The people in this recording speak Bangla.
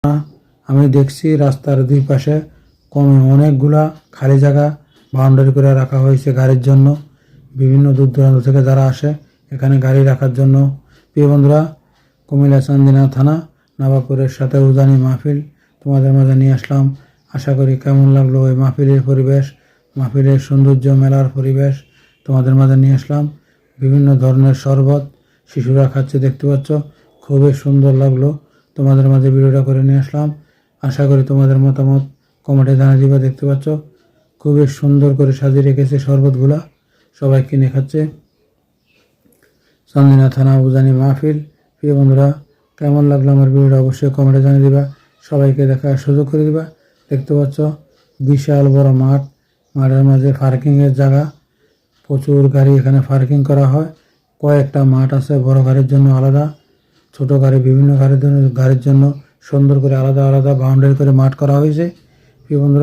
আমি দেখছি রাস্তার দুই পাশে কমে অনেকগুলা খালি জায়গা বাউন্ডারি করে রাখা হয়েছে গাড়ির জন্য। বিভিন্ন দূর দূরান্ত থেকে যারা আসে এখানে গাড়ি রাখার জন্য। প্রিয় বন্ধুরা, কুমিল্লা চান্দিনা থানা নবাবপুরের সাথে উজানি মাহফিল তোমাদের মাঝে নিয়ে আসলাম। আশা করি কেমন লাগলো ওই মাহফিলের পরিবেশ, মাহফিলের সৌন্দর্য, মেলার পরিবেশ তোমাদের মাঝে নিয়ে আসলাম। বিভিন্ন ধরনের শরবত শিশুরা খাচ্ছে, দেখতে পাচ্ছ, খুবই সুন্দর লাগলো। তোমাদের মাঝে ভিডিওটা করে নিয়ে আসলাম। আশা করি তোমাদের মতামত কমেন্টে জানিয়ে দিবা। দেখতে পাচ্ছ খুবই সুন্দর করে সাজিয়ে রেখেছে শরবতগুলা, সবাই কিনে খাচ্ছে। চান্দিনা থানা উজানি মাহফিল। প্রিয় বন্ধুরা, কেমন লাগলো আমার ভিডিওটা অবশ্যই কমেন্টে জানিয়ে দিবা, সবাইকে দেখার সুযোগ করে দিবা। দেখতে পাচ্ছ বিশাল বড় মাঠ, মাঠের মাঝে পার্কিংয়ের জায়গা, প্রচুর গাড়ি এখানে পার্কিং করা হয়। কয়েকটা মাঠ আছে, বড় গাড়ির জন্য আলাদা, ছোট গাড়ি, বিভিন্ন গাড়ির জন্য সুন্দর করে আলাদা আলাদা বাউন্ডারি করে মাঠ করা হয়েছে। প্রিয় বন্ধুরা,